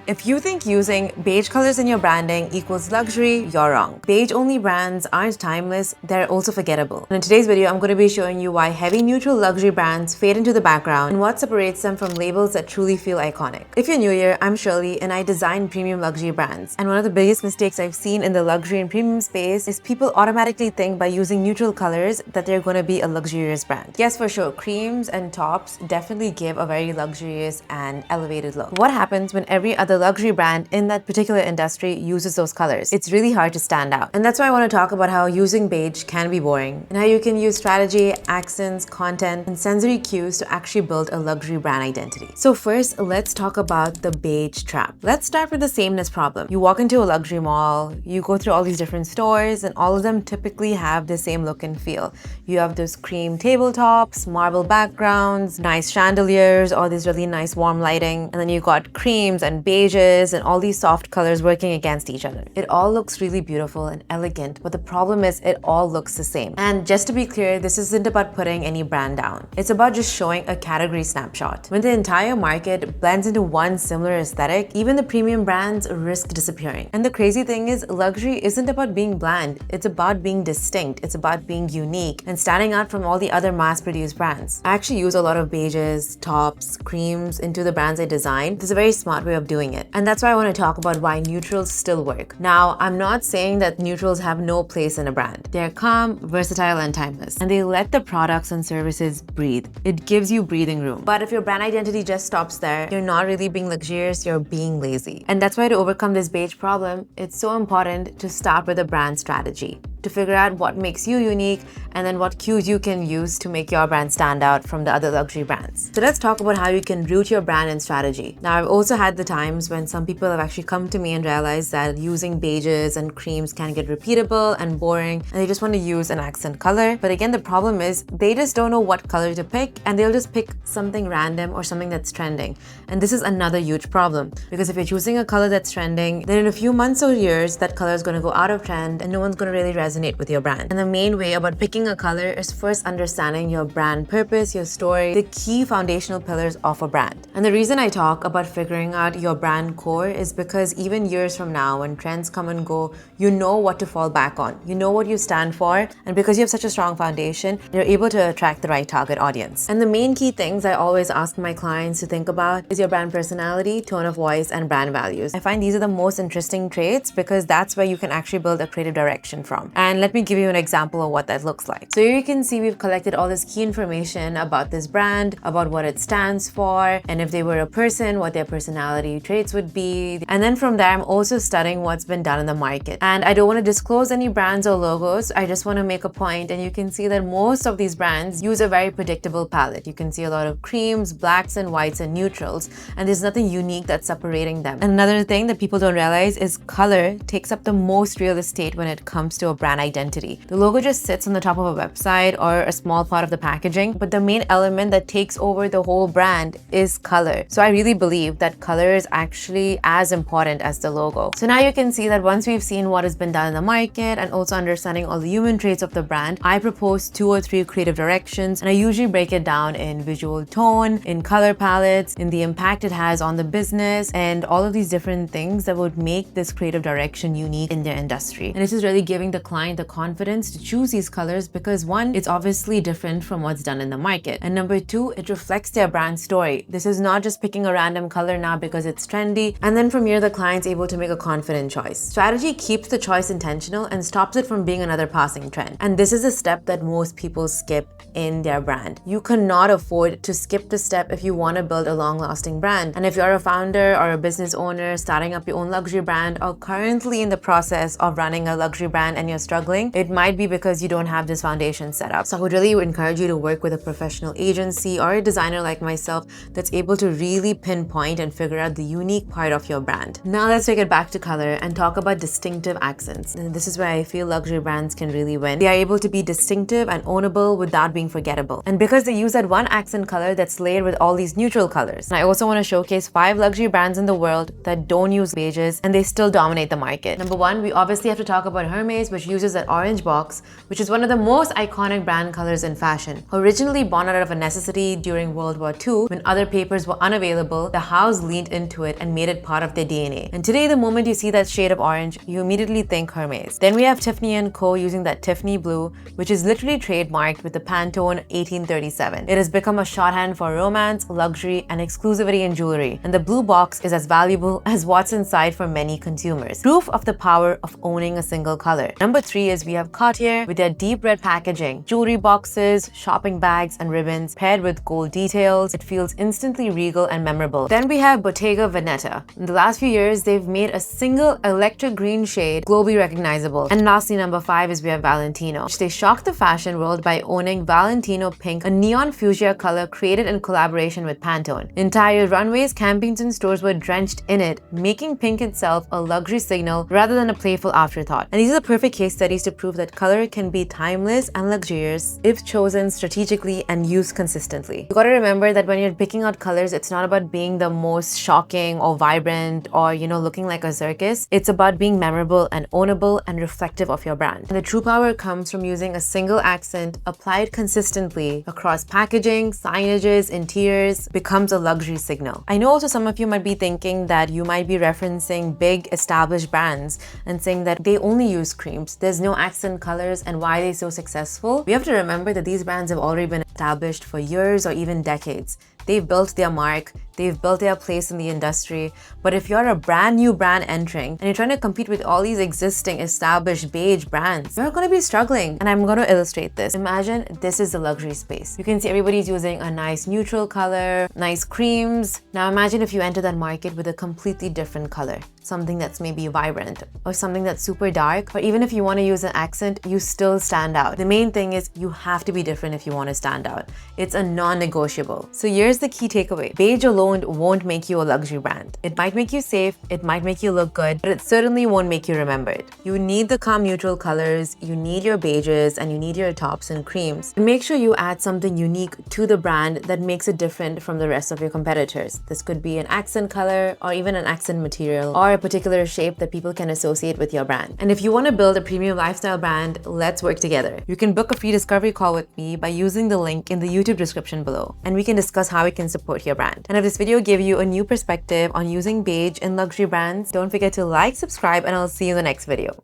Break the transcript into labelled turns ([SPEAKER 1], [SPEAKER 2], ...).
[SPEAKER 1] If you think using beige colors in your branding equals luxury, you're wrong. Beige-only brands aren't timeless, they're also forgettable. And in today's video, I'm going to be showing you why heavy neutral luxury brands fade into the background and what separates them from labels that truly feel iconic. If you're new here, I'm Shirley and I design premium luxury brands. And one of the biggest mistakes I've seen in the luxury and premium space is people automatically think by using neutral colors that they're going to be a luxurious brand. Yes, for sure, creams and tops definitely give a very luxurious and elevated look. What happens when every other luxury brand in that particular industry uses those colors? It's really hard to stand out. And that's why I want to talk about how using beige can be boring and how you can use strategy, accents, content, and sensory cues to actually build a luxury brand identity. So first, let's talk about the beige trap. Let's start with the sameness problem. You walk into a luxury mall, you go through all these different stores, and all of them typically have the same look and feel. You have those cream tabletops, marble backgrounds, nice chandeliers, all these really nice warm lighting, and then you got creams and beiges and all these soft colors working against each other. It all looks really beautiful and elegant, but the problem is it all looks the same. And just to be clear, this isn't about putting any brand down. It's about just showing a category snapshot. When the entire market blends into one similar aesthetic, even the premium brands risk disappearing. And the crazy thing is, luxury isn't about being bland. It's about being distinct. It's about being unique and standing out from all the other mass-produced brands. I actually use a lot of beiges, tops, creams into the brands I design. There's a very smart way of doing it. And that's why I want to talk about why neutrals still work. Now, I'm not saying that neutrals have no place in a brand. They're calm, versatile, and timeless. And they let the products and services breathe. It gives you breathing room. But if your brand identity just stops there, you're not really being luxurious, you're being lazy. And that's why to overcome this beige problem, it's so important to start with a brand strategy, to figure out what makes you unique and then what cues you can use to make your brand stand out from the other luxury brands. So let's talk about how you can root your brand in strategy. Now, I've also had the times when some people have actually come to me and realized that using beiges and creams can get repeatable and boring and they just want to use an accent color. But again, the problem is they just don't know what color to pick and they'll just pick something random or something that's trending. And this is another huge problem because if you're choosing a color that's trending, then in a few months or years, that color is going to go out of trend and no one's going to really resonate with your brand. And the main way about picking a color is first understanding your brand purpose, your story, the key foundational pillars of a brand. And the reason I talk about figuring out your brand core is because even years from now, when trends come and go, you know what to fall back on. You know what you stand for. And because you have such a strong foundation, you're able to attract the right target audience. And the main key things I always ask my clients to think about is your brand personality, tone of voice, and brand values. I find these are the most interesting traits because that's where you can actually build a creative direction from. And let me give you an example of what that looks like. So here you can see we've collected all this key information about this brand, about what it stands for, and if they were a person, what their personality traits would be. And then from there, I'm also studying what's been done in the market. And I don't want to disclose any brands or logos. I just want to make a point, and you can see that most of these brands use a very predictable palette. You can see a lot of creams, blacks and whites and neutrals, and there's nothing unique that's separating them. And another thing that people don't realize is color takes up the most real estate when it comes to a brand identity. The logo just sits on the top of a website or a small part of the packaging, but the main element that takes over the whole brand is color. So I really believe that color is actually as important as the logo. So now you can see that once we've seen what has been done in the market and also understanding all the human traits of the brand, I propose 2 or 3 creative directions, and I usually break it down in visual tone, in color palettes, in the impact it has on the business, and all of these different things that would make this creative direction unique in their industry. And this is really giving the client the confidence to choose these colors because 1, it's obviously different from what's done in the market, and number 2, it reflects their brand story. This is not just picking a random color now because it's trendy, and then from here the client's able to make a confident choice. Strategy keeps the choice intentional and stops it from being another passing trend. And this is a step that most people skip in their brand. You cannot afford to skip the step if you want to build a long-lasting brand. And if you're a founder or a business owner starting up your own luxury brand or currently in the process of running a luxury brand and you're struggling, it might be because you don't have this foundation set up. So I would really encourage you to work with a professional agency or a designer like myself that's able to really pinpoint and figure out the unique part of your brand. Now let's take it back to color and talk about distinctive accents. And this is where I feel luxury brands can really win. They are able to be distinctive and ownable without being forgettable. And because they use that one accent color that's layered with all these neutral colors. And I also want to showcase 5 luxury brands in the world that don't use beiges and they still dominate the market. Number 1, we obviously have to talk about Hermes, which uses that orange box, which is one of the most iconic brand colors in fashion. Originally born out of a necessity during World War II, when other papers were unavailable, the house leaned into it and made it part of their DNA. And today, the moment you see that shade of orange, you immediately think Hermes. Then we have Tiffany & Co. using that Tiffany blue, which is literally trademarked with the Pantone 1837. It has become a shorthand for romance, luxury, and exclusivity in jewelry. And the blue box is as valuable as what's inside for many consumers. Proof of the power of owning a single color. Number 3 is we have Cartier with their deep red packaging. Jewelry boxes, shopping bags, and ribbons paired with gold details. It feels instantly regal and memorable. Then we have Bottega Veneta. In the last few years, they've made a single electric green shade globally recognizable. And lastly, number 5 is we have Valentino. They shocked the fashion world by owning Valentino Pink, a neon fuchsia color created in collaboration with Pantone. Entire runways, campaigns, and stores were drenched in it, making pink itself a luxury signal rather than a playful afterthought. And these are the perfect case studies to prove that color can be timeless and luxurious if chosen strategically and used consistently. You gotta remember that when you're picking out colors, it's not about being the most shocking or vibrant or, looking like a circus. It's about being memorable and ownable and reflective of your brand. And the true power comes from using a single accent applied consistently across packaging, signages, interiors, becomes a luxury signal. I know also some of you might be thinking that you might be referencing big established brands and saying that they only use creams, there's no accent colors, and why are they so successful? We have to remember that these brands have already been established for years or even decades. They've built their mark, they've built their place in the industry. But if you're a brand new brand entering and you're trying to compete with all these existing established beige brands, you're going to be struggling. And I'm going to illustrate this. Imagine this is the luxury space. You can see everybody's using a nice neutral color, nice creams. Now imagine if you enter that market with a completely different color, something that's maybe vibrant or something that's super dark, or even if you want to use an accent, you still stand out. The main thing is you have to be different if you want to stand out. It's a non-negotiable. So here's the key takeaway. Beige alone won't make you a luxury brand. It might make you safe, it might make you look good, but it certainly won't make you remembered. You need the calm neutral colors, you need your beiges, and you need your tops and creams. And make sure you add something unique to the brand that makes it different from the rest of your competitors. This could be an accent color or even an accent material or a particular shape that people can associate with your brand. And if you want to build a premium lifestyle brand, let's work together. You can book a free discovery call with me by using the link in the YouTube description below, and we can discuss how we can support your brand. And if this video gave you a new perspective on using beige in luxury brands, don't forget to like, subscribe, and I'll see you in the next video.